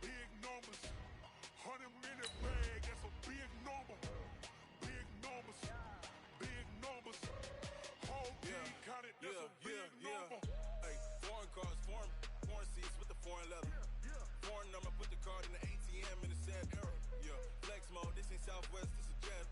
Big numbers. 100-minute bag, that's a big number. Big numbers. Big numbers. Whole team counted, that's a big number. Hey, foreign cars, foreign seats with the foreign leather. Foreign number, put the card in the ATM in the sad era. Yeah, flex mode, this ain't Southwest, this is jet.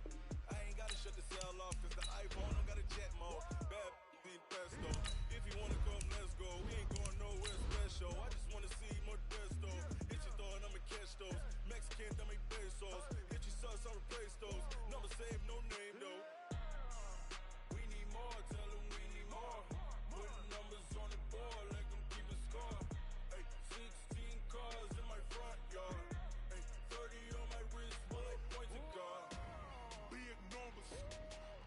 I ain't gotta shut the cell off, cause the iPhone don't got a jet mode. Bad ain't pesto. If you wanna come, let's go. We ain't going nowhere special. I just wanna see more desto. Hit your thought, I'ma catch those. Mexican, dame pesos. Hit your sus, I'll replace those. Number save, no name though. We need more, tell them we need more. Putting numbers on the board like I'm keeping score. Hey, 16 cars in my front yard. Hey, 30 on my wrist while I point to God. Big numbers.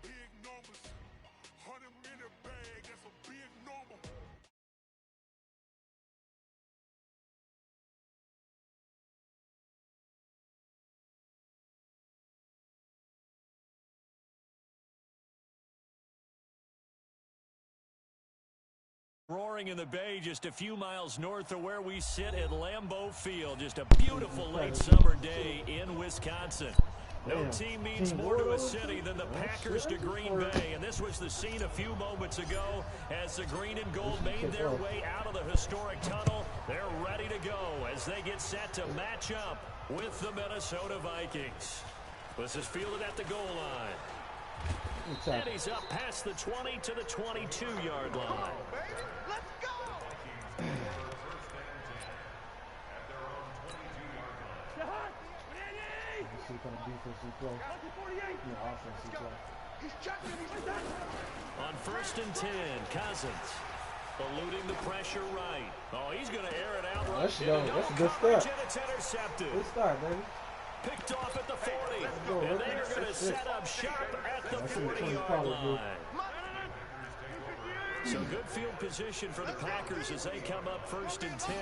Big numbers. 100-minute bag, that's a big number. Roaring in the Bay, just a few miles north of where we sit at Lambeau Field. Just a beautiful late summer day in Wisconsin. No team means more to a city than the Packers to Green Bay, and this was the scene a few moments ago as the green and gold made their way out of the historic tunnel. They're ready to go as they get set to match up with the Minnesota Vikings. This is fielded at the goal line. And he's up past the 20 to the 22-yard line. Let's go! On 1st and 10, Cousins eluding the pressure right. Oh, he's going to air it out right. Let's go. That's a good start. It's intercepted. Good start, baby. Picked off at the 40. And they are going to set up shop at the 40-yard line. So good field position for the Packers as they come up 1st and 10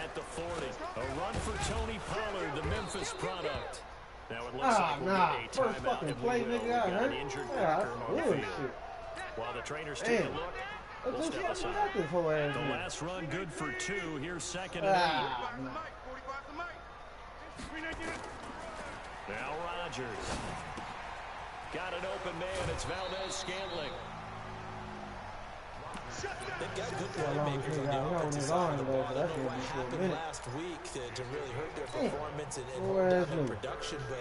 at the 40. A run for Tony Pollard, the Memphis product. Now it looks like we'll get a first fucking timeout. play, nigga. Got an injured backer on the field. While the trainers take a look, we'll step aside. The last run good for 2. Here's 2nd and 8. Now Rodgers. Got an open man. It's Valdez-Scantling. They've got good playmakers on the offensive side of the ball. I don't know what happened last week to really hurt their performance and hold down their production, but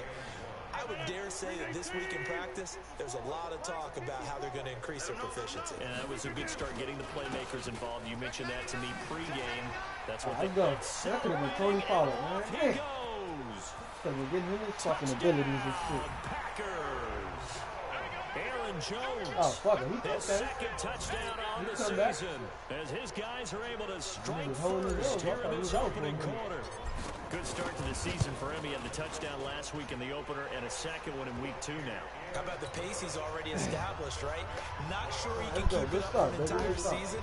I would dare say that this week in practice, there's a lot of talk about how they're going to increase their proficiency. And that was a good start getting the playmakers involved. You mentioned that to me pregame. That's what they go. That could have been Tony Pollard, man. He goes. Because we're getting him his fucking abilities and shit. Packers. Aaron Jones. Oh, fuck it. His second touchdown on the season. As his guys are able to strike first here in this opening quarter. Good start to the season for him. He had the touchdown last week in the opener and a second one in week 2 now. How about the pace he's already established, right? Not sure he can keep it up an entire season,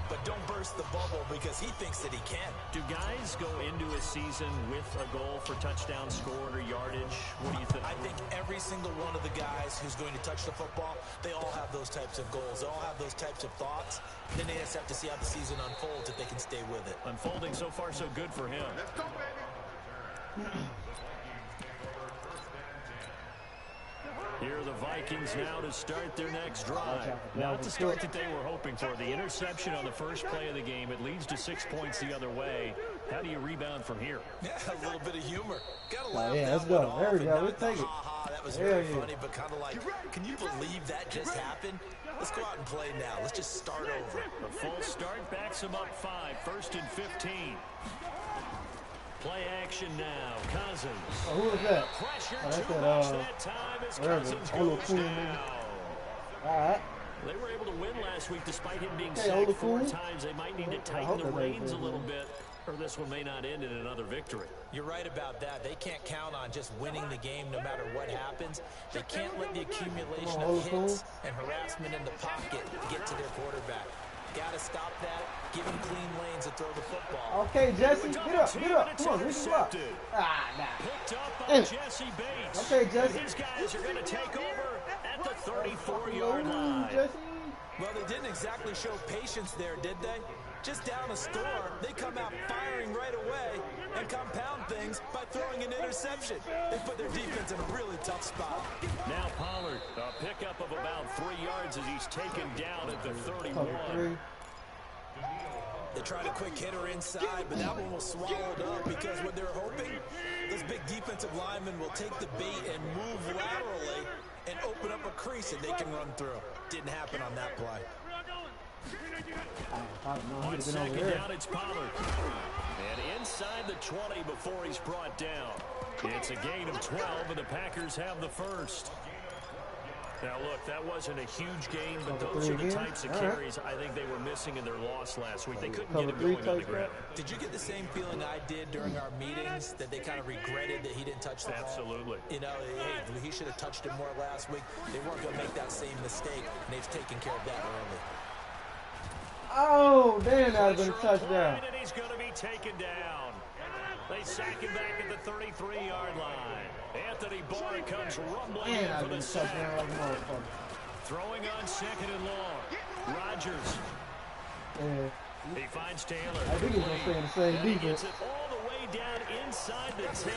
but don't burst the bubble because he thinks that he can. Do guys go into a season with a goal for touchdown scored or yardage? What do you think? I think every single one of the guys who's going to touch the football, they all have those types of goals. They all have those types of thoughts. Then they just have to see how the season unfolds if they can stay with it. Unfolding so far so good for him. Let's go, baby. Here are the Vikings now to start their next drive. Not the start that they were hoping for. The interception on the first play of the game. It leads to 6 points the other way. How do you rebound from here? Yeah, a little bit of humor. Gotta laugh let's go. There we go. Let's take it. That was very funny, but kind of like, can you believe that just happened? Let's go out and play now. Let's just start over. A full start backs them up 5. 1st and 15. Play action now. Cousins. Oh, who is that? Pressure too much that time as Cousins goes down. All right. They were able to win last week despite him being sacked 4 times. They might need to tighten the reins a little bit, or this one may not end in another victory. You're right about that. They can't count on just winning the game no matter what happens. They can't let the accumulation of hits and harassment in the pocket get to their quarterback. Got to stop that. Give him clean lanes to throw the football. Okay, Jesse, get up, get up. Come on, reach him up. Picked up by Jesse Bates. Okay, Jesse. These guys are going to take over at the 34-yard line. Jesse. Well, they didn't exactly show patience there, did they? Just down a score, they come out firing right away and compound things by throwing an interception. They put their defense in a really tough spot. Now Pollard, a pickup of about 3 yards as he's taken down at the 31. They tried a quick hitter inside, but that one was swallowed up because what they're hoping, those big defensive linemen will take the bait and move laterally and open up a crease that they can run through. Didn't happen on that play. On second down, it's Pollard. And inside the 20 before he's brought down. It's a gain of 12, and the Packers have the first. Now, look, that wasn't a huge game, but those are the types of carries I think they were missing in their loss last week. They couldn't get it going on the ground. Did you get the same feeling I did during our meetings, that they kind of regretted that he didn't touch the ball? Absolutely. You know, hey, he should have touched it more last week. They weren't going to make that same mistake, and they've taken care of that early. Oh, damn, that was a touchdown. And he's going to be taken down. They sack him back at the 33-yard line. Anthony Barr comes rumbling in for the sack. Throwing on second and long. Rodgers. Yeah. He finds Taylor. I think he's going to stay in the same and he defense. gets it all the way down inside the 10.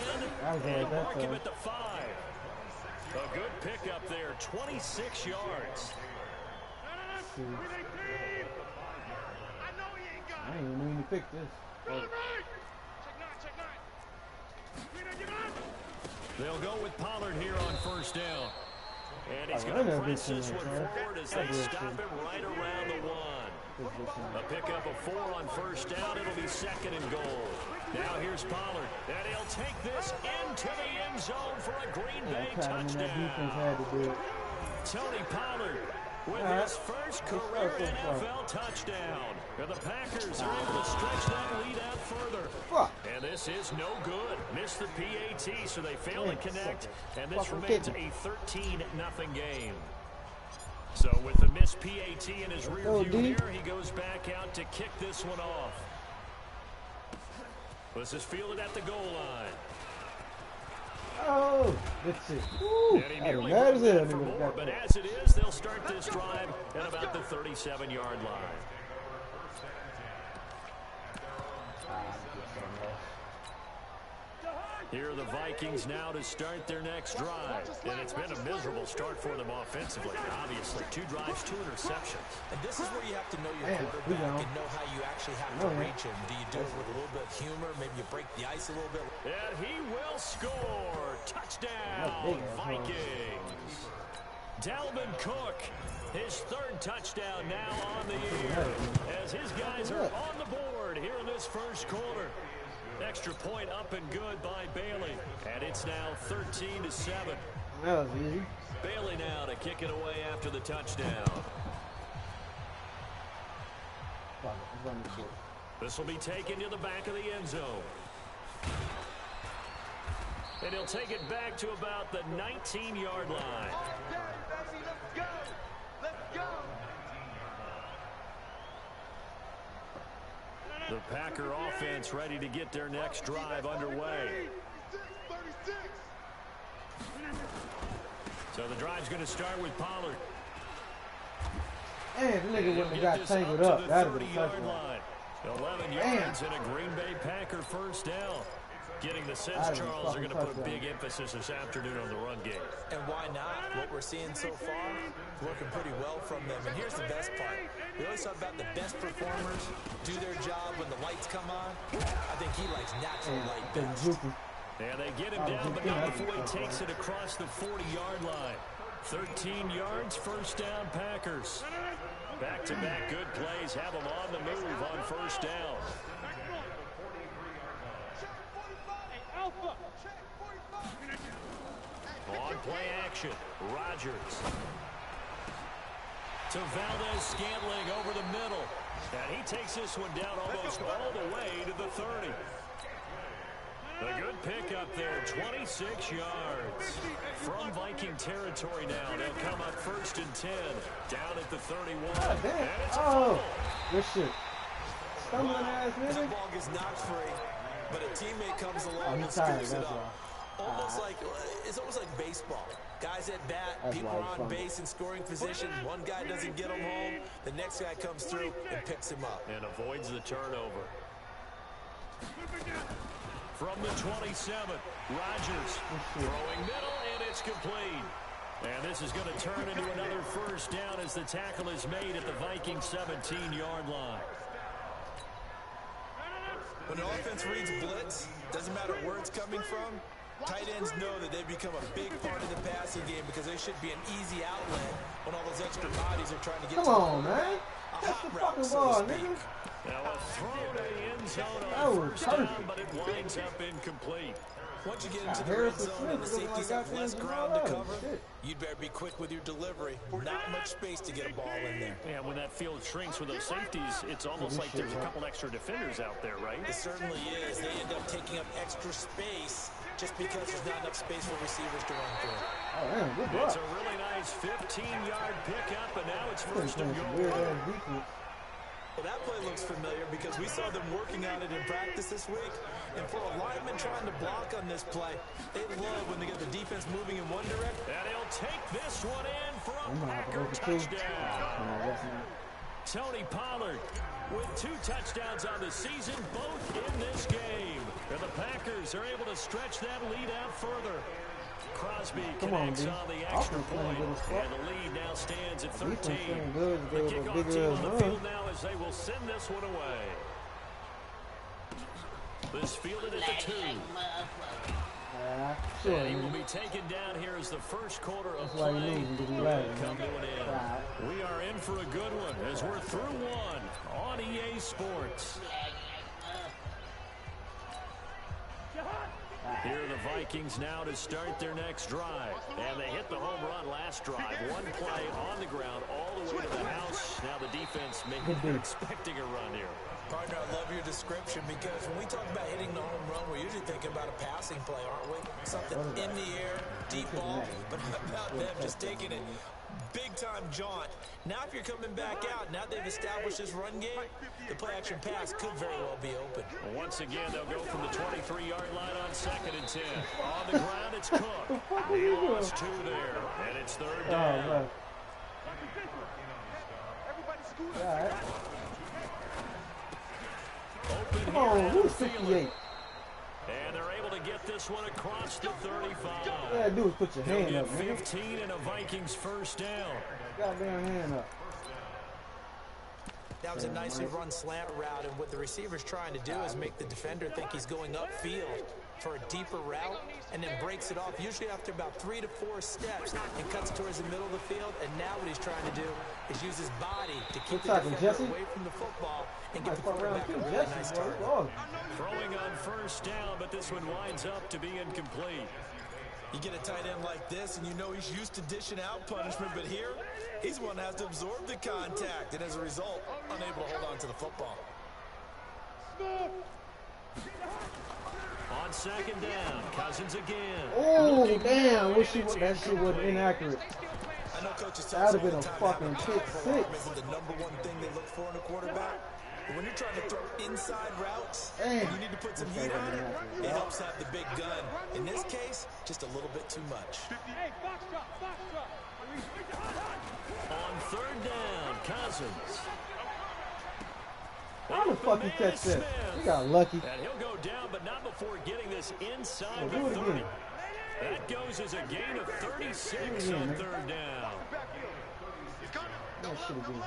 And mark him at the 5. A good pickup there, 26 yards. I ain't even mean to pick this. They'll go with Pollard here on first down. And he's going to press this one forward as they stop him right around the 1. A pickup of 4 on first down. It'll be second and goal. Now here's Pollard. And he'll take this into the end zone for a Green Bay touchdown. Tony Pollard with his first career NFL touchdown. And the Packers are able to stretch that lead out further. And this is no good. Missed the PAT, so they fail to connect. And this remains a 13-0 game. So with the missed PAT in his rear view mirror, he goes back out to kick this one off. This is fielded at the goal line. Oh, let's see. And he nearly broke that for more, but as it is, they'll start this drive at about the 37-yard line. Here are the Vikings now to start their next drive. And it's been a miserable start for them offensively. Obviously, 2 drives, 2 interceptions. And this is where you have to know your quarterback and know how you actually have to reach him. Do you do it with a little bit of humor? Maybe you break the ice a little bit? And he will score. Touchdown, Vikings. Dalvin Cook, his 3rd touchdown now on the year. As his guys are on the board here in this first quarter. Extra point up and good by Bailey. And it's now 13-7. That was easy. Bailey now to kick it away after the touchdown. This will be taken to the back of the end zone. And he'll take it back to about the 19-yard line. Let's go! Let's go! The Packer offense ready to get their next drive underway. So the drive's going to start with Pollard. And the nigga wouldn't have got tangled up. That would have been a touchdown. 11 yards and a Green Bay Packer first down. Getting the sense Charles are going to put a big emphasis this afternoon on the run game. And why not? What we're seeing so far, working pretty well from them. And here's the best part. We always talk about the best performers do their job when the lights come on. I think he likes natural light best. And they get him down, but not before he takes it across the 40-yard line. 13 yards, first down Packers. Back-to-back good plays have them on the move on first down. On play action, Rodgers. To Valdez-Scantling over the middle. And he takes this one down almost all the way to the 30. A good pickup there, 26 yards. From Viking territory now, they'll come up first and 10. Down at the 31. And it's a fumble. Good shit. Stumbling ass nigga. That ball gets knocked free, but a teammate comes along and scoops it up. It's almost like baseball. Guys at bat, people are on base in scoring position. One guy doesn't get him home. The next guy comes through and picks him up. And avoids the turnover. From the 27, Rodgers throwing middle, and it's complete. And this is going to turn into another first down as the tackle is made at the Vikings 17-yard line. When the offense reads blitz, doesn't matter where it's coming from, tight ends know that they become a big part of the passing game because they should be an easy outlet when all those extra bodies are trying to get Come on, man. That's the fucking ball, nigga. Now a throw to the end zone on first down, but it winds up incomplete. Once you get into the red zone and the safeties have less ground to cover, you'd better be quick with your delivery. Not much space to get a ball in there. Yeah, when that field shrinks with those safeties, it's almost like there's a couple extra defenders out there, right? It certainly is. They end up taking up extra space just because there's not enough space for receivers to run through. Oh, man, good block. It's a really nice 15-yard pickup, and now it's first and goal. Well, that play looks familiar because we saw them working on it in practice this week. And for a lineman trying to block on this play, they love when they get the defense moving in one direction. And he'll take this one in for a Packer touchdown. Tony Pollard with 2 touchdowns on the season, both in this game. And the Packers are able to stretch that lead out further. Crosby connects on the extra point, and the lead now stands at 13. The kickoff team on the field now as they will send this one away. This fielded at the 2. And he will be taken down here as the first quarter of play will come to an end. We are in for a good one as we're through one on EA Sports. Here are the Vikings now to start their next drive. And they hit the home run last drive. One play on the ground all the way to the house. Now the defense may be expecting a run here. Partner, I love your description because when we talk about hitting the home run, we're usually thinking about a passing play, aren't we? Something in the air, deep ball, but how about them just taking it big-time jaunt. Now if you're coming back out, now they've established this run game, the play-action pass could very well be open. Once again, they'll go from the 23-yard line on 2nd and 10. On the ground, it's Cook. He lost 2 there, and it's 3rd down. Open Come on, here who's 58? And they're able to get this one across the 35. All you gotta do is put your hand up, man. 15 and a Vikings first down. Goddamn hand up. That was a nicely run slant route, and what the receiver's trying to do is make the defender think he's going upfield for a deeper route, and then breaks it off, usually after about 3 to 4 steps, and cuts towards the middle of the field. And now what he's trying to do is use his body to keep the defender away from the football and get the quarterback a really nice target. Throwing on first down, but this one winds up to be incomplete. You get a tight end like this, and you know he's used to dishing out punishment, but here, he's one that has to absorb the contact, and as a result, unable to hold on to the football. On 2nd down, Cousins again. Oh, damn. Wish that shit was inaccurate. I know coaches that would have been a fucking pick 6. The number one thing they look for in a quarterback. But when you're trying to throw inside routes, and you need to put some heat on it, it helps have the big gun. In this case, just a little bit too much. On 3rd down, Cousins. How the fuck you catch that? He got lucky. And he'll go down, but not before getting this inside the 30. That goes as a gain of 36 on 3rd down. That should have been.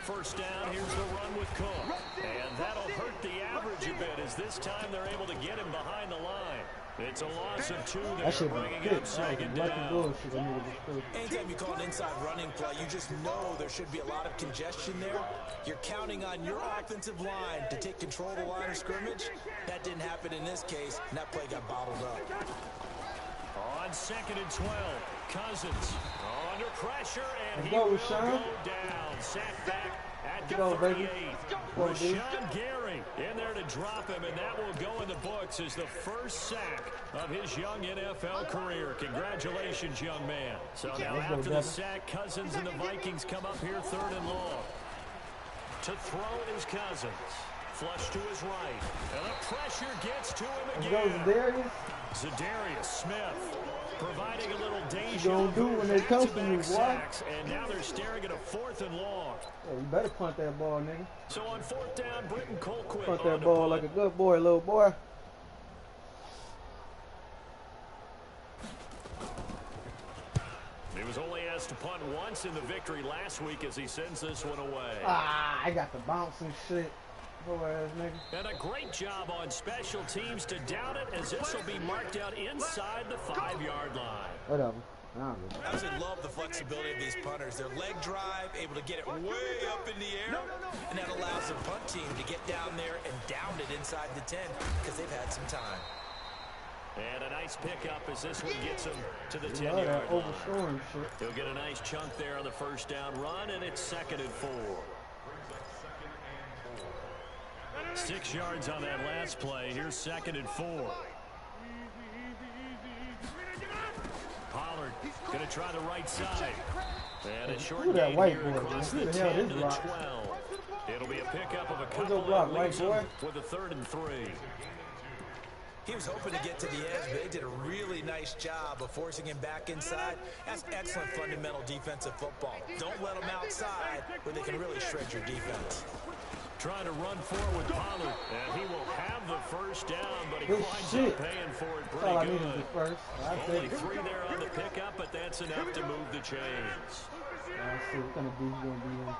First down, here's the run with Cook. And that'll hurt the average a bit as this time they're able to get him behind the line. It's a loss of 2 there, bringing up 2nd down. Anytime you call an inside running play, you just know there should be a lot of congestion there. You're counting on your offensive line to take control of the line of scrimmage. That didn't happen in this case, and that play got bottled up. On 2nd and 12, Cousins under pressure, and he go, will Sean. go down. Sacked back At the Go, 38, baby. Go, dude. Rashawn Gary in there to drop him, and that will go in the books as the first sack of his young NFL career. Congratulations, young man. So now after the sack, Cousins and the Vikings come up here 3rd and long. To throw is Cousins. Flush to his right. And the pressure gets to him again. Zadarius Smith providing a little danger. Gonna do when they come to you, boy. Sacks, and now they're staring at a 4th and long. Yeah, you better punt that ball, nigga. So on 4th down, Britton Colquitt Punt that ball like a good boy, little boy. He was only asked to punt once in the victory last week as he sends this one away. Ah, I got the bounce and shit. Ass nigga. And a great job on special teams to down it, as this will be marked out inside the 5-yard line. Whatever. I absolutely love the flexibility of these punters. Their leg drive, able to get it way up in the air, and that allows the punt team to get down there and down it inside the 10 because they've had some time. And a nice pickup as this one gets him to the 10-yard line. He'll get a nice chunk there on the first down run, and it's 2nd and 4. 6 yards on that last play. Here's 2nd and 4. Pollard going to try the right side. And a short gain here across the 10 to the 12. It'll be a pickup of a couple that leaves him with a 3rd and 3. He was hoping to get to the edge, but they did a really nice job of forcing him back inside. That's excellent fundamental defensive football. Don't let them outside where they can really shred your defense. Trying to run forward with Pollard, and he will have the first down, but he winds up paying for it pretty good. Only 3 there on the pickup, but that's enough to move the chains. Let's see what kind of beat he's going to be in.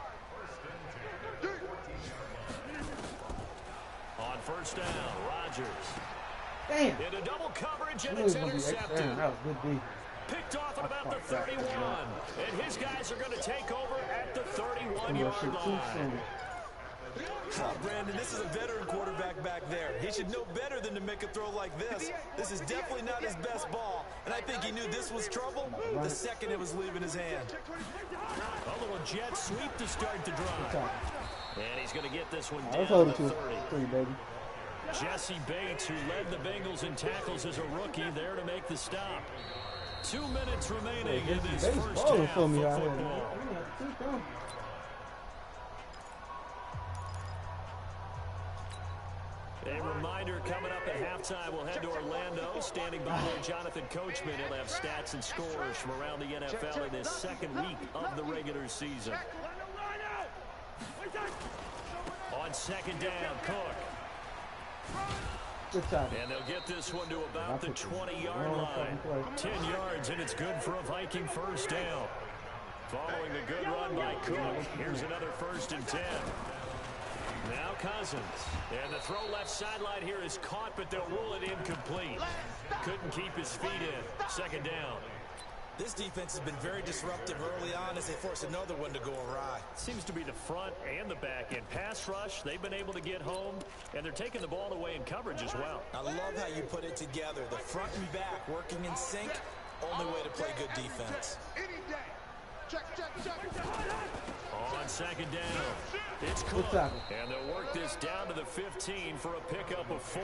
On first down, Rodgers. Damn. Into double coverage, and it's intercepted. That was good beat. Picked off at about the 31, and his guys are going to take over at the 31-yard line. Oh, Brandon, this is a veteran quarterback back there. He should know better than to make a throw like this. This is definitely not his best ball, and I think he knew this was trouble the second it was leaving his hand. A little jet sweep to start the drive. And he's going to get this one down to 30. Baby. Jesse Bates, who led the Bengals in tackles as a rookie, there to make the stop. 2 minutes remaining in this first half of football. A reminder coming up at halftime, we'll head to Orlando. Standing by there, Jonathan Coachman. He'll have stats and scores from around the NFL in his 2nd week of the regular season. On 2nd down, Cook. And they'll get this one to about the 20-yard line. 10 yards, and it's good for a Viking first down. Following the good run by Cook, here's another 1st and 10. Now Cousins. And the throw left sideline here is caught, but they'll rule it incomplete. Couldn't keep his feet in. 2nd down. This defense has been very disruptive early on as they force another one to go awry. Seems to be the front and the back end. Pass rush, they've been able to get home, and they're taking the ball away in coverage as well. I love how you put it together. The front and back working in sync, only way to play good defense. On 2nd down, it's Cook. And they'll work this down to the 15 for a pickup of 4.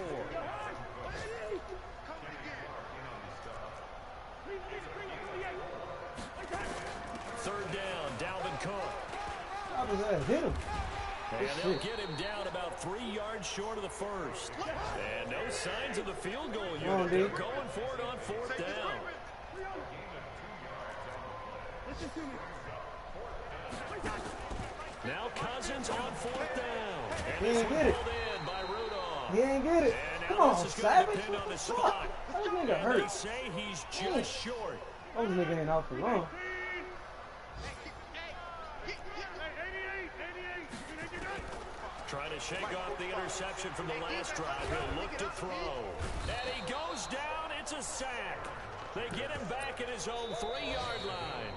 Third down, Dalvin Cook. Hit him. And they'll get him down about 3 yards short of the first. And no signs of the field goal unit. They're going for it on 4th down. Now Cousins on 4th down. And he ain't get it. In by Rudolph. He ain't get it. Come on, Savage. On the spot. That nigga hurt. They say he's just short. Those nigga ain't out for long. Trying to shake off the interception from the last drive. He'll look to throw. And he goes down. It's a sack. They get him back at his own 3-yard line.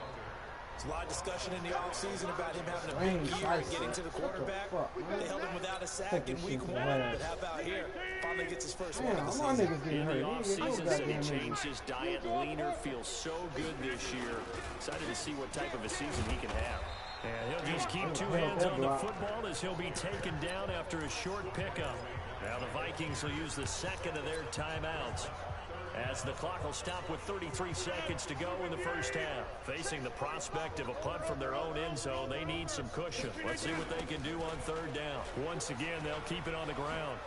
There's a lot of discussion in the offseason about him having a big year and getting to the quarterback. They held him without a sack in week 1, but how about here? Finally gets his first one of the season. In the offseason, said he changed his diet, leaner, feels so good this year. Excited to see what type of a season he can have. And he'll just keep two hands on the football as he'll be taken down after a short pickup. Now the Vikings will use the second of their timeouts, as the clock will stop with 33 seconds to go in the first half. Facing the prospect of a punt from their own end zone, they need some cushion. Let's see what they can do on third down. Once again, they'll keep it on the ground.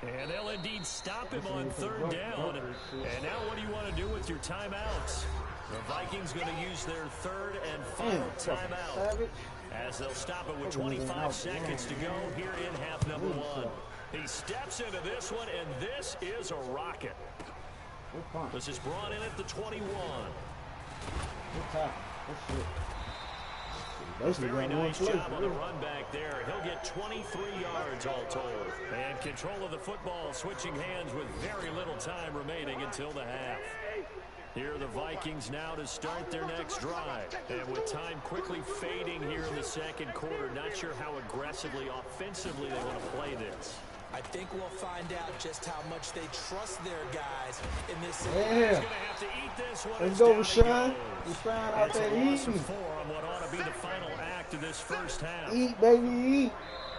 And they'll indeed stop him on third down. And now what do you want to do with your timeouts? The Vikings going to use their third and final timeout, as they'll stop it with 25 seconds to go here in half number one. He steps into this one, and this is a rocket. This is brought in at the 21. Very nice job on the run back there. He'll get 23 yards all told. And control of the football, switching hands with very little time remaining until the half. Here are the Vikings now to start their next drive. And with time quickly fading here in the second quarter, not sure how aggressively, offensively they want to play this. I think we'll find out just how much they trust their guys in this situation. Yeah. He's going to have to eat this one. Let's go, Rashawn. Rashawn out there eating. It's a loss of 4 on what ought to be the final act of this first half. Eat, baby, eat.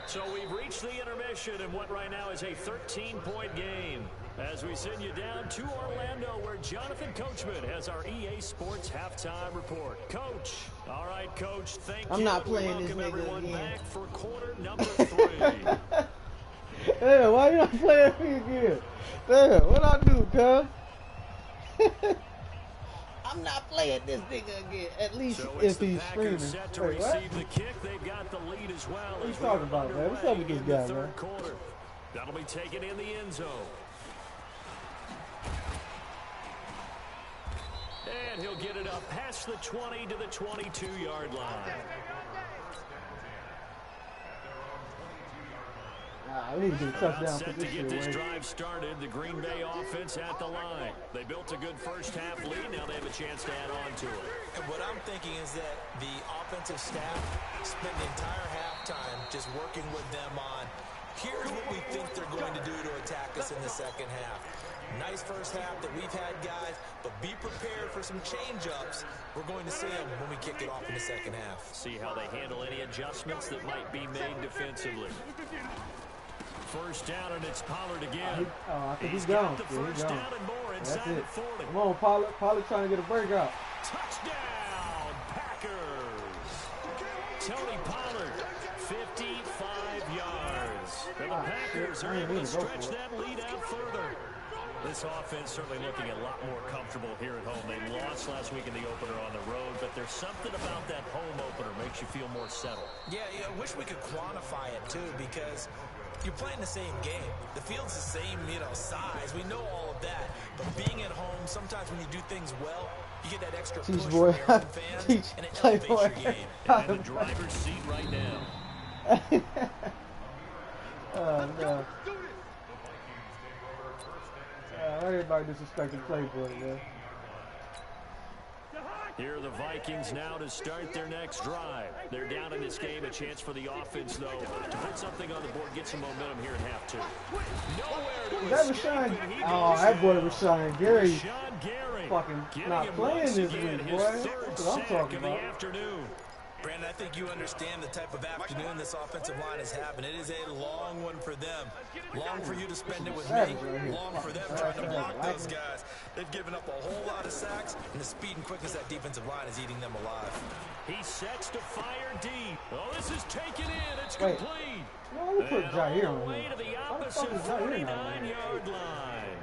So we've reached the intermission in what right now is a 13-point game, as we send you down to Orlando, where Jonathan Coachman has our EA Sports halftime report. Coach. All right, Coach. Thank you. I'm not playing this Welcome nigga everyone again. back for quarter number 3. Hey, why you not playing me again? Damn, what I do, cuz? I'm not playing this nigga again. At least So if he's Packers screaming. set to Wait, receive the kick. They've got the lead as well. What you as talking we're about, man? What's up with this underway in guy, the man? third quarter. That'll be taken in the end zone. And he'll get it up past the 20 to the 22-yard line. We need to get a touchdown for Set this to get shit, this right? drive started. The Green Bay offense at the line. They built a good first half lead. Now they have a chance to add on to it. And what I'm thinking is that the offensive staff spent the entire halftime just working with them on, here's what we think they're going to do to attack us in the second half. Nice first half that we've had, guys, but be prepared for some change-ups. We're going to see them when we kick it off in the second half. See how they handle any adjustments that might be made defensively. First down, and it's Pollard again. I think He's he's gone. got the first down and more inside the 40. Come on, Pollard. Pollard trying to get a breakout. Touchdown, Packers. Tony Pollard, 55 yards. And the Packers are able to stretch that lead out further. This offense certainly looking a lot more comfortable here at home. They lost last week in the opener on the road, but there's something about that home opener makes you feel more settled. Yeah, I wish we could quantify it, too, because you're playing the same game. The field's the same, size. We know all of that. But being at home, sometimes when you do things well, you get that extra push from your own fans, and it elevates your game. And in the driver's seat right now. Oh, no. Everybody disrespecting Playboy, man. Here are the Vikings now to start their next drive. They're down in this game. A chance for the offense, though, to put something on the board, get some momentum here in half two. Nowhere to escape, and he goes that boy down. Rashawn Gary Rashawn Gary fucking getting not him playing once this again, week, his boy. third That's what I'm sack talking of the about. afternoon. Brandon, I think you understand the type of afternoon this offensive line is having. It is a long one for them. Long for you to spend it with me. Long for them trying to block those guys. They've given up a whole lot of sacks, and the speed and quickness of that defensive line is eating them alive. He sets to fire deep. Oh, this is taken in. It's complete. No, we put And Jair all on the way here. to the How the opposite fuck is Jair not on here? 49-yard line.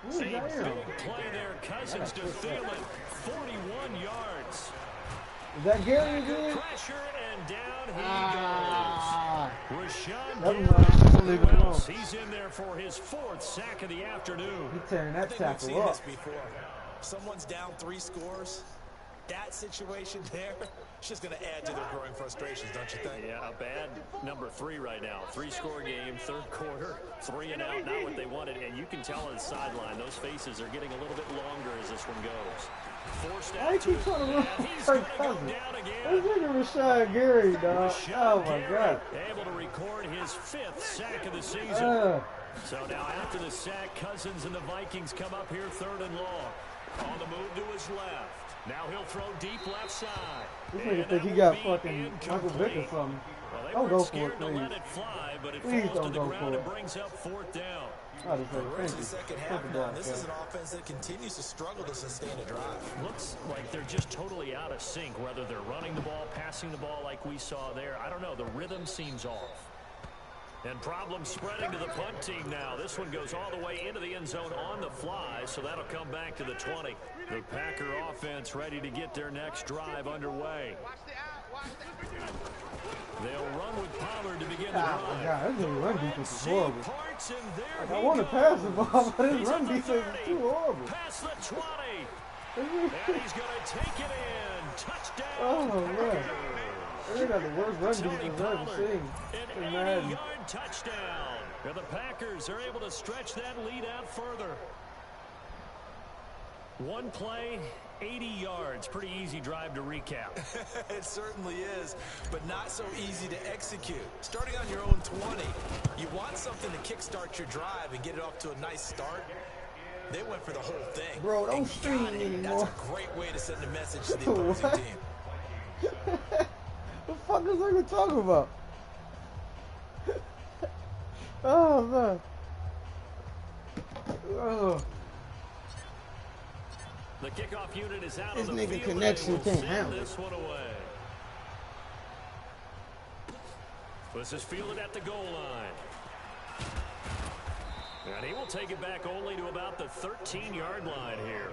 Who's See, Jair on big here? play there. Cousins to Thielen, 41 yards. Is that Gary again? Pressure, and down he goes. Rashawn Never Gary. mind. I'll leave it Who alone. else? He's in there for his fourth sack of the afternoon. He tearing I that think we've tackle seen up. this before. Someone's down 3 scores. That situation there, it's just going to add to their growing frustrations, don't you think? Yeah, a bad number 3 right now. 3-score game, third quarter, 3 and out, not what they wanted. And you can tell on the sideline, those faces are getting a little bit longer as this one goes. Forced Why out to you keep trying to run he's Kirk going to go Cousins? down This again. nigga Rashawn Gary, dog. Rashawn Oh my Gary god. able to record his 5th sack of the season. So now after the sack, Cousins and the Vikings come up here 3rd and long. On the move to his left. Now he'll throw deep left side. This nigga think he got fucking Michael Vick or something. Well, don't go for it, to please. let it fly, but it Please falls to don't the go ground for and it. brings up 4th down. I just say We're thank into you. the second Take half the now. ball, This Cal. is an offense that continues to struggle to sustain a drive. Looks like they're just totally out of sync, whether they're running the ball, passing the ball like we saw there. I don't know. The rhythm seems off. And problems spreading to the punt team now. This one goes all the way into the end zone on the fly, so that'll come back to the 20. The Packer offense ready to get their next drive underway. They'll run with Pollard to begin the drive. Oh my God, this run defense is horrible. Like I want to pass the ball, but his run defense is too horrible. Past the 20. And he's going to take it in. Touchdown. Oh man. They got the worst run defense I've ever seen. An 80-yard touchdown. And the Packers are able to stretch that lead out further. One play, 80 yards. Pretty easy drive to recap. It certainly is, but not so easy to execute. Starting on your own 20, you want something to kickstart your drive and get it off to a nice start. They went for the whole thing. Bro, don't stream anymore. That's a great way to send a message to the opposing team. What the fuck is they talking about? Oh man. Oh. The kickoff unit is out This on the nigga field. connection can't handle it. This one away. This is fielded at the goal line. And he will take it back only to about the 13-yard line here.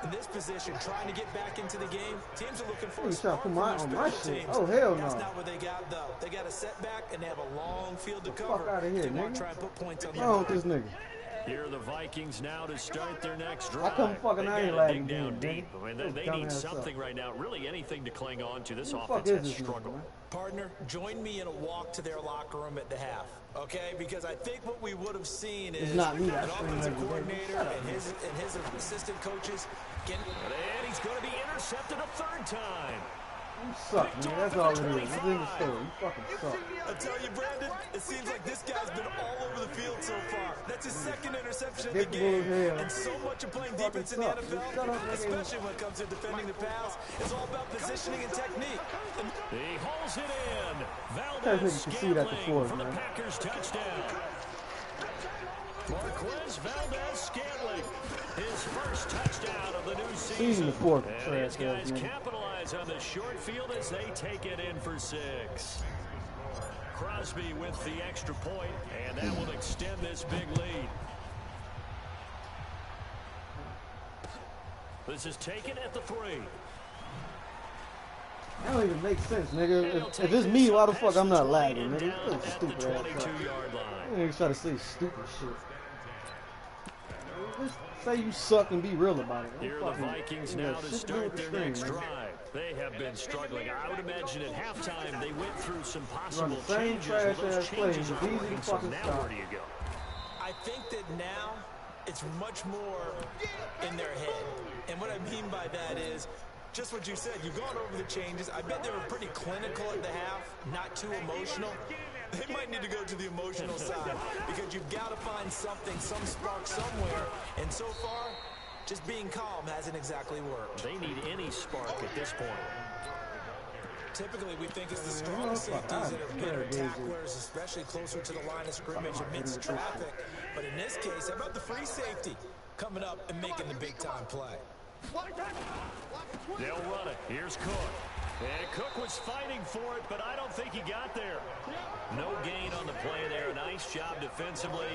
In this position, trying to get back into the game, teams are looking for a He's trying spark to put from my their on my special shit. teams. Oh hell no. That's not what they got though. They got a setback and they have a long field to Fuck cover. out of here, They want nigga. to try and put points on What's wrong with the this nigga? Here are the Vikings now to start their next How drive. come fucking They I ain't gotta lagging dig down again, deep. nigga? I mean, This they dumbass need suck. something right now. Really anything to cling on to. This Who the fuck offense is has this nigga, struggled. man? Partner, join me in a walk to their locker room at the half, okay? Because I think what we would have seen is It's not me, an that's offensive Shut coordinator up, and his assistant coaches getting. And he's going to be intercepted a 3rd time. You suck, man. That's all it is. It's in the story. You fucking suck. I tell you, Brandon, it seems like this guy's been all over the field so far. That's his 2nd interception of the game. And so much of playing defense in the NFL, especially when it comes to defending the pass, is all about positioning and technique. He hauls it in. Can't Valdez think you can see that before, Scantling for the man. Packers touchdown. Marquez Valdez-Scantling, his first touchdown of the new season. the fourth, And his trash guys ass nigga. capitalize on the short field as they take it in for 6. Crosby with the extra point, and that will extend this big lead. This is taken at the 3. That don't even make sense, nigga. If it's me, why the fuck I'm not lagging, nigga? Down This is at the stupid ass crap. 22-yard line. You niggas try to say stupid shit. Just say you suck and be real about it. Here are the Vikings now to start their next drive. They have been struggling. I would imagine at halftime they went through some possible the same changes. Well, those trash-ass plays. changes It's are easy to working, so fucking now stop. where do you go? I think that now it's much more in their head. And what I mean by that is just what you said. You've gone over the changes. I bet they were pretty clinical at the half, not too emotional. They might need to go to the emotional side because you've got to find something, some spark somewhere. And so far, just being calm hasn't exactly worked. They need any spark at this point. Typically, we think it's the strong safeties that are better tacklers, especially closer to the line of scrimmage amidst traffic. But in this case, how about the free safety coming up and making the big-time play? They'll run it. Here's Cook. And Cook was fighting for it, but I don't think he got there. No gain on the play there. Nice job defensively.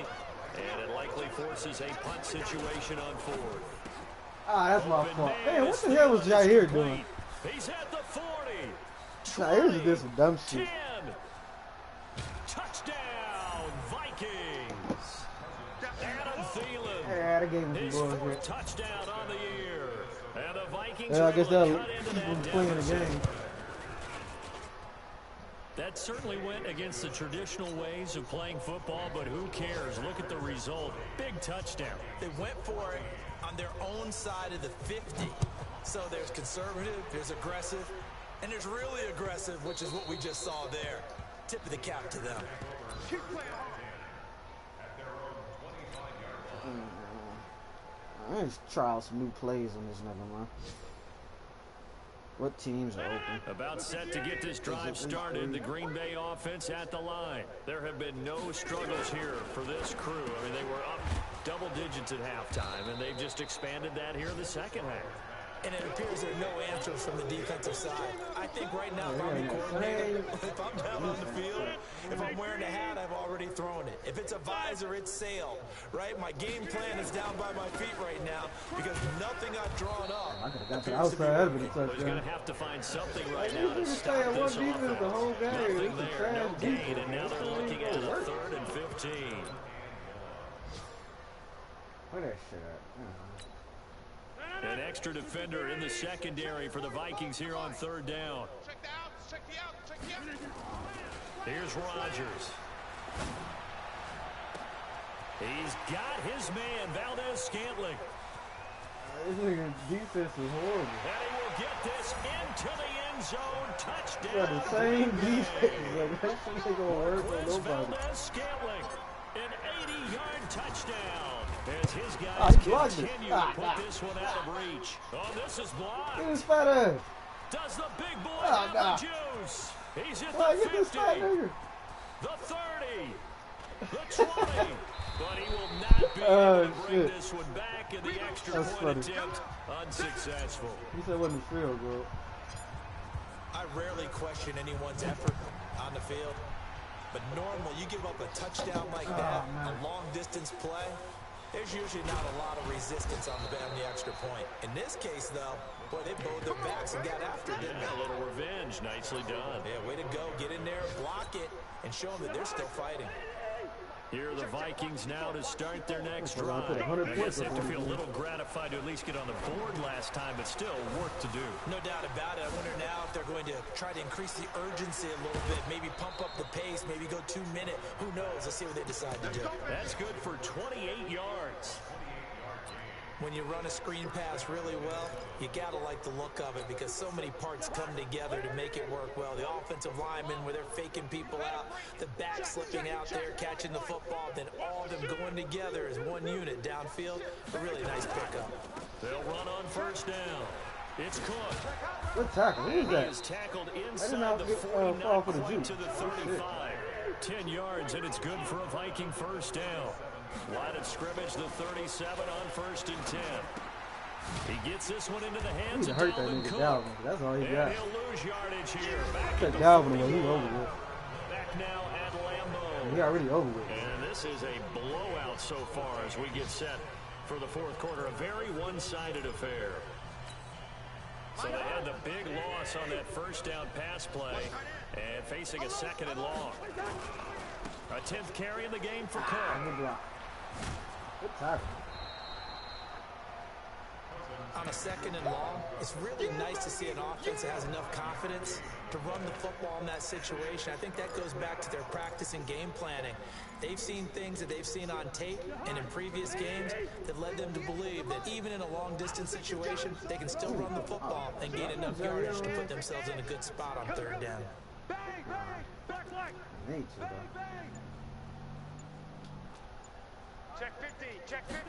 And it likely forces a punt situation on 4th. Ah, that's my fault. Damn, what the hell was Jair doing? He's at the 40. Jair did some dumb shit. 10. Touchdown, Vikings. Adam Thielen. Yeah, they gave him His some 4th bullshit. touchdown on the year. And the Vikings Yeah, I are guess able to that'll cut into keep him that playing the deficit. game. That certainly went against the traditional ways of playing football, but who cares? Look at the result. Big touchdown. They went for it on their own side of the 50. So there's conservative, there's aggressive, and there's really aggressive, which is what we just saw there. Tip of the cap to them. I need to try out some new plays on this nigga, man. What teams are open? About set to get this drive started, the Green Bay offense at the line. There have been no struggles here for this crew. I mean, they were up double digits at halftime, and they've just expanded that here in the second half. And it appears there are no answers from the defensive side. I think right now, if I'm the coordinator, if I'm down on the field, if I'm wearing a hat, I've already thrown it. If it's a visor, it's sailed, right? My game plan is down by my feet right now because nothing I've drawn up. I could have got to the outside of it. He's going to have to find something right now to Just stop stay on one this defense offense. the whole game. Nothing It's a there, no trash gain, defense. and now they're looking at a 3rd and 15. Where that shit at? An extra defender in the secondary for the Vikings here on 3rd down. Here's Rodgers. He's got his man, Valdez-Scantling. This nigga's defense is horrible. And he will get this into the end zone. Touchdown. Got the same defense. Like, that shit ain't gonna work for Chris nobody. Valdez-Scantling, an 80-yard touchdown. As his He guys blocked it. continue to put this one out of reach. Oh, this is blocked. Get his fat ass. Does the big boy have the juice? He's at Why, the get this 50, fat nigga. the 30, the 20. But he will not be able to bring this one back, and the extra point attempt unsuccessful. He said it wasn't a field goal. I rarely question anyone's effort on the field, but normal, you give up a touchdown like that, a long-distance play, there's usually not a lot of resistance on the extra point. In this case, though, boy, they bowed their backs and got after it, didn't they? A little revenge. Nicely done. Yeah, way to go. Get in there, block it, and show them that they're still fighting. Here are the Vikings now to start their next drive. I guess they have to feel a little gratified to at least get on the board last time, but still work to do. No doubt about it. I wonder now if they're going to try to increase the urgency a little bit, maybe pump up the pace, maybe go 2-minute. Who knows? Let's see what they decide to do. That's good for 28 yards. When you run a screen pass really well, you got to like the look of it because so many parts come together to make it work well. The offensive linemen, where they're faking people out, the back slipping out there, catching the football, then all of them going together as one unit downfield. A really nice pickup. They'll run on 1st down. It's Cook. Good tackle. Who is that? He is tackled I inside did not the get 40, fall not for the quite juke. to the 35. 10 yards, and it's good for a Viking 1st down. Line of scrimmage, the 37 on 1st and 10. He gets this one into the hands of hurt that Dalvin nigga Cook. Dalvin. That's all he got. And he'll lose yardage here. Back Took at the Dalvin away. He 41. over with. Back now at Lambeau. He already over with. And this is a blowout so far as we get set for the 4th quarter. A very one-sided affair. So they had the big loss on that 1st down pass play and facing a 2nd and long. A 10th carry in the game for Cook. Good block. Good tackle. On a 2nd and long, it's really nice to see an offense that has enough confidence to run the football in that situation. I think that goes back to their practice and game planning. They've seen things that they've seen on tape and in previous games that led them to believe that even in a long-distance situation, they can still run the football and gain enough yardage to put themselves in a good spot on 3rd down. Need to, though. Check 50, check 50.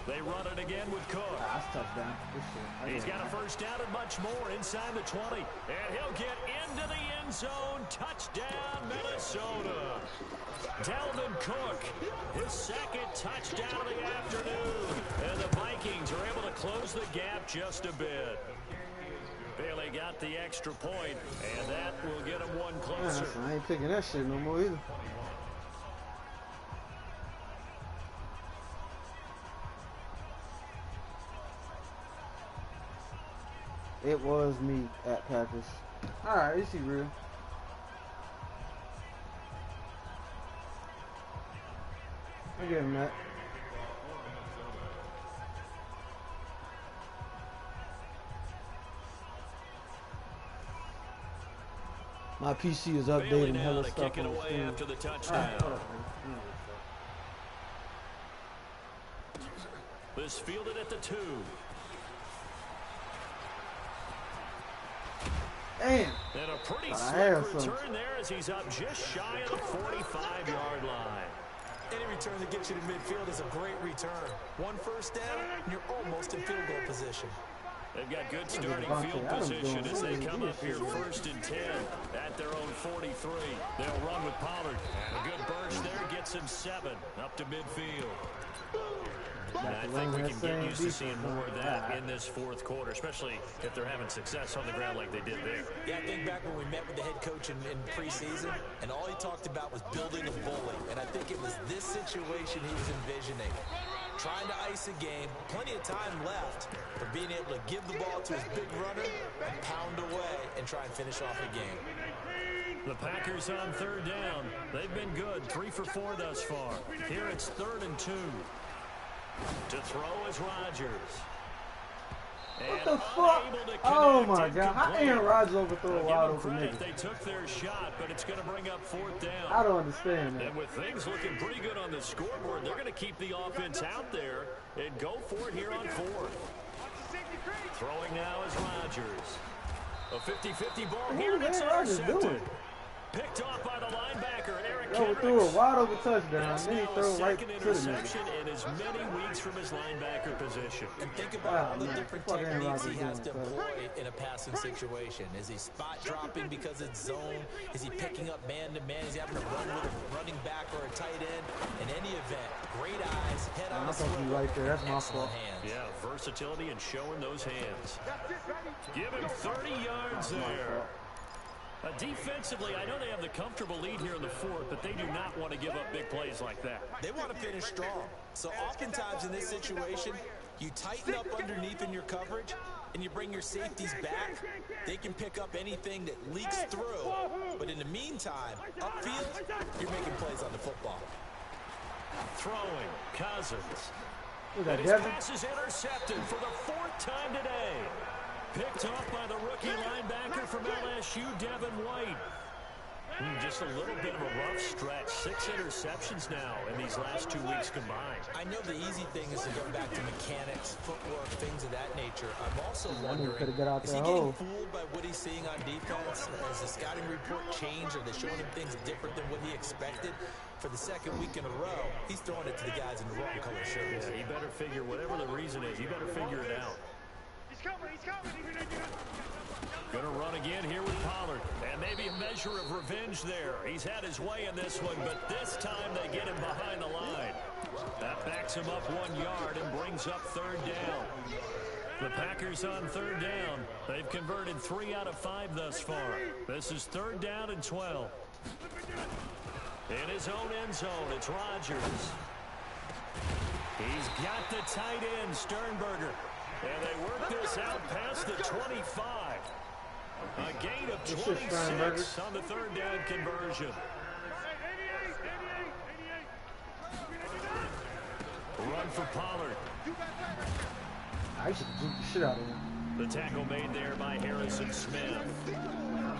They run it again with Cook. That's touchdown. Good shit. He's got a 1st down and much more inside the 20. And he'll get into the end zone. Touchdown, Minnesota. Dalvin Cook, his 2nd touchdown of the afternoon. And the Vikings are able to close the gap just a bit. Bailey got the extra point, and that will get him one closer. I ain't picking that shit no more either. It was me at Packers. Alright, is he real? I give him that. My PC is Bailey updating now hella to stuff kick it on the away screen. after the Alright, touchdown. hold up, man. This fielded at the 2. Damn. And a pretty I slick have return some. there as he's up just shy of the 45-yard line. Any return that gets you to midfield is a great return. One 1st down, and you're almost in field goal position. They've got good starting field position as they come up here 1st and 10 at their own 43. They'll run with Pollard. A good burst there gets him 7 up to midfield. And I think we can get used to seeing more of that in this 4th quarter, especially if they're having success on the ground like they did there. Yeah, I think back when we met with the head coach in preseason, and all he talked about was building a bully. And I think it was this situation he was envisioning. Trying to ice a game, plenty of time left, but being able to give the ball to his big runner and pound away and try and finish off a game. The Packers on 3rd down. They've been good, 3 for 4 thus far. Here it's 3rd and 2. To throw is Rodgers. What the fuck? Oh my God! How Aaron Rodgers overthrow a wide open nigga? They took their shot, but it's going to bring up 4th down. I don't understand that. And with things looking pretty good on the scoreboard, they're going to keep the offense out there and go for it here on 4th. Throwing now is Rodgers. A 50-50 ball here. It's intercepted. Picked off by the linebacker, Eric Kendricks. Threw a wide open touchdown. That's then he now threw a right second to the interception in as many weeks from his linebacker position. And think about all the different techniques he has to employ in a passing situation. Is he spot dropping because it's zone? Is he picking up man-to-man? Is he having to run with a running back or a tight end? In any event, great eyes, head on the swivel, right there. That's my fault. hands. Yeah, versatility and showing those hands. Give him 30 yards there. Defensively, I know they have the comfortable lead here in the 4th, but they do not want to give up big plays like that. They want to finish strong. So oftentimes in this situation, you tighten up underneath in your coverage, and you bring your safeties back. They can pick up anything that leaks through. But in the meantime, upfield, you're making plays on the football. Throwing, Cousins. And his pass is intercepted for the 4th time today. Picked off by the rookie linebacker from LSU, Devin White. Just a little bit of a rough stretch. 6 interceptions now in these last 2 weeks combined. I know the easy thing is to go back to mechanics, footwork, things of that nature. I'm also wondering, is he getting fooled by what he's seeing on defense? Has the scouting report changed? Are they showing him things different than what he expected? For the 2nd week in a row, he's throwing it to the guys in the wrong color shirts. Yeah, he better figure, whatever the reason is, he better figure it out. He's coming. Gonna run again here with Pollard. And maybe a measure of revenge there. He's had his way in this one, but this time they get him behind the line. That backs him up 1 yard and brings up 3rd down. The Packers on 3rd down. They've converted 3 out of 5 thus far. This is 3rd down and 12. In his own end zone, it's Rodgers. He's got the tight end, Sternberger. And they work this out past the 25. A gain of 26 on the 3rd down conversion. Run for Pollard. I should have juked the shit out of him. The tackle made there by Harrison Smith.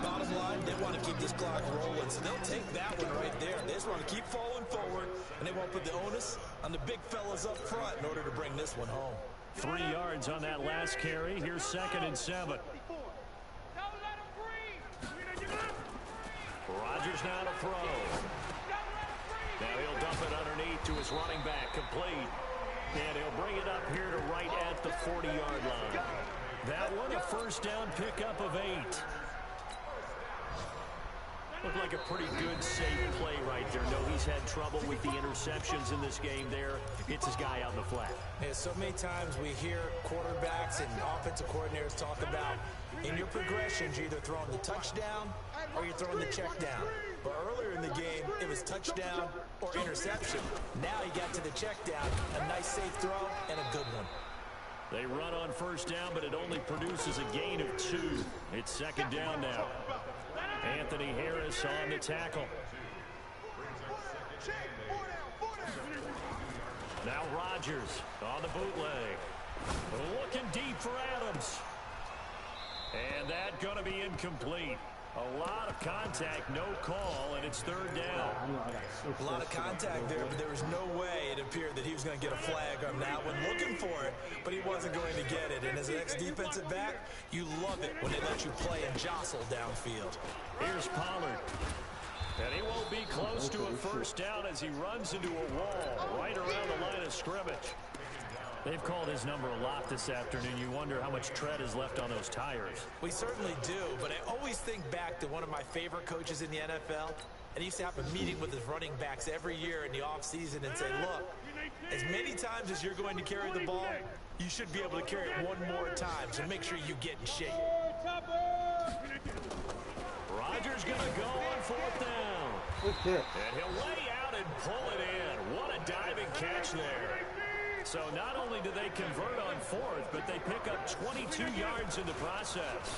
Bottom line, they want to keep this clock rolling, so they'll take that one right there. They just want to keep falling forward, and they won't put the onus on the big fellas up front in order to bring this one home. 3 yards on that last carry. Here's 2nd and 7. Rodgers now to throw. Now he'll dump it underneath to his running back, complete. And he'll bring it up here to right at the 40-yard line. That one, a 1st down pickup of 8. Looked like a pretty good, safe play right there. No, he's had trouble with the interceptions in this game there. Hits his guy out in the flat. Yeah, so many times we hear quarterbacks and offensive coordinators talk about in your progressions, you're either throwing the touchdown or you're throwing the check down. But earlier in the game, it was touchdown or interception. Now he got to the check down, a nice safe throw and a good one. They run on 1st down, but it only produces a gain of 2. It's 2nd down now. Anthony Harris on the tackle. Now Rodgers on the bootleg. Looking deep for Adams. And that going to be incomplete. A lot of contact, no call, and it's 3rd down. A lot of contact there, but there was no way it appeared that he was going to get a flag on that one. Looking for it, but he wasn't going to get it. And as an ex-defensive back, you love it when they let you play and jostle downfield. Here's Pollard. And he won't be close to a 1st down as he runs into a wall right around the line of scrimmage. They've called his number a lot this afternoon. You wonder how much tread is left on those tires. We certainly do, but I always think back to one of my favorite coaches in the NFL. And he used to have a meeting with his running backs every year in the offseason and say, look, as many times as you're going to carry the ball, you should be able to carry it one more time, so make sure you get in shape. Rodgers going to go on fourth down. And he'll lay out and pull it in. What a diving catch there. So not only do they convert on fourth, but they pick up 22 yards in the process.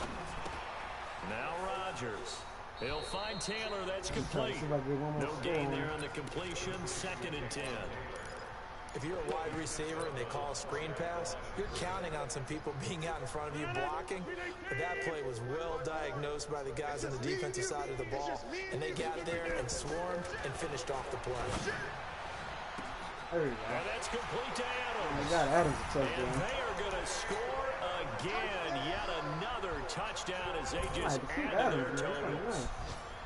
Now Rodgers. He'll find Taylor. That's complete. No gain there on the completion. 2nd and 10. If you're a wide receiver and they call a screen pass, you're counting on some people being out in front of you blocking. But that play was well diagnosed by the guys on the defensive side of the ball. And they got there and swarmed and finished off the play. There you go. And that's complete to Adams. Oh my God, Adams a touchdown. And they are going to score again. Yet another touchdown as they just add to their totals.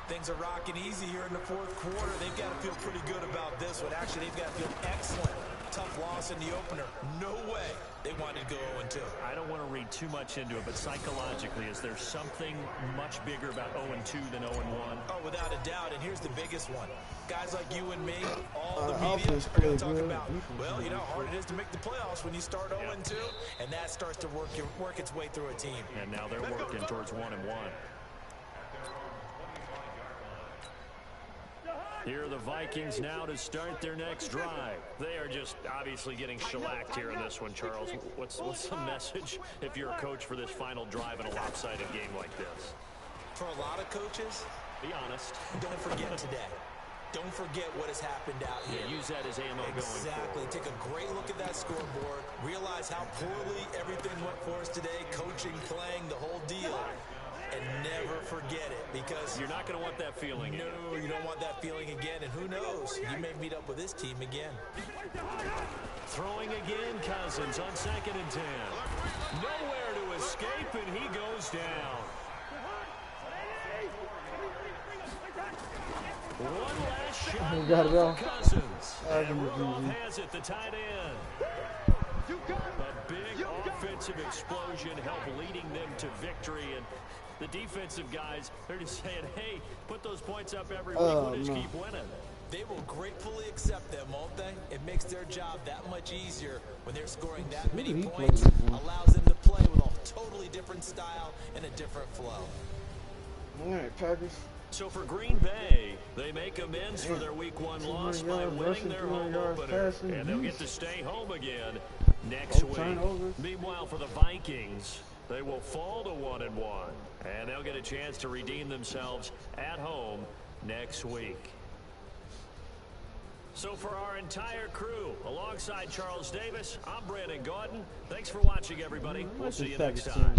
Things are rocking easy here in the fourth quarter. They've got to feel pretty good about this one. Actually, they've got to feel excellent. Tough loss in the opener. No way they wanted to go 0-2. I don't want to read too much into it, but psychologically, is there something much bigger about 0-2 than 0-1? Oh, without a doubt, and here's the biggest one. Guys like you and me, all the media are going to talk about, well, you know how hard it is to make the playoffs when you start 0-2, and that starts to work its way through a team. And now they're working towards 1-1. Here are the Vikings now to start their next drive. They are just obviously getting shellacked here in this one, Charles. What's the message if you're a coach for this final drive in a lopsided game like this? For a lot of coaches, be honest. Don't forget today. Don't forget what has happened out here. Yeah, use that as ammo going forward. Exactly. Take a great look at that scoreboard. Realize how poorly everything went for us today. Coaching, playing, the whole deal. And never forget it, because you're not going to want that feeling. No, you don't want that feeling again. And who knows? You may meet up with this team again. Throwing again, Cousins on 2nd and 10. Nowhere to escape, and he goes down. One last shot for Cousins. And Rudolph has it, the tight end. A big offensive explosion helped leading them to victory. And the defensive guys, they're just saying, hey, put those points up every week. We'll just keep winning. They will gratefully accept them, won't they? It makes their job that much easier when they're scoring that many points. Allows them to play with a totally different style and a different flow. All right, Packers. So for Green Bay, they make amends for their Week 1 loss by winning their home opener, and they'll get to stay home again next week. Meanwhile, for the Vikings, they will fall to 1-1, and they'll get a chance to redeem themselves at home next week. So for our entire crew, alongside Charles Davis, I'm Brandon Gordon. Thanks for watching, everybody. We'll see you next time.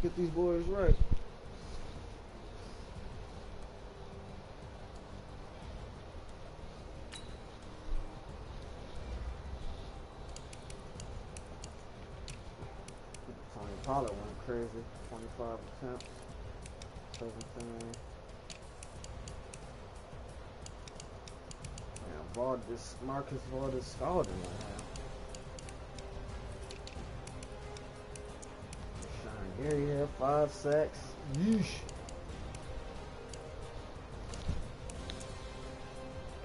Get these boys right. Pollard went crazy. 25 attempts. 17. Yeah, Marcus Valdez scalded him. Sean Gary had 5 sacks. Yeesh.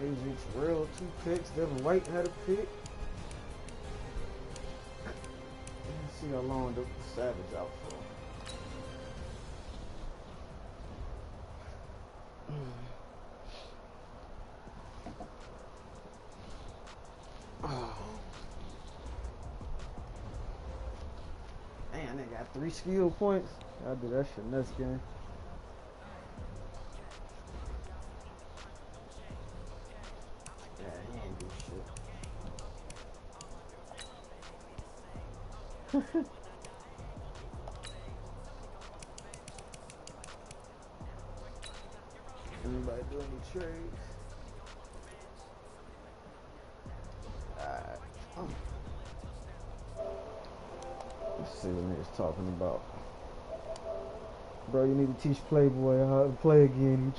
AJ Terrell 2 picks. Devin White had a pick. Let's see how long the Savage out for. Man, they got 3 skill points. I'll do that shit next game. Yeah, he ain't do shit. Anybody do any trades? Let's see what niggas talking about. Bro, you need to teach Playboy how to play again.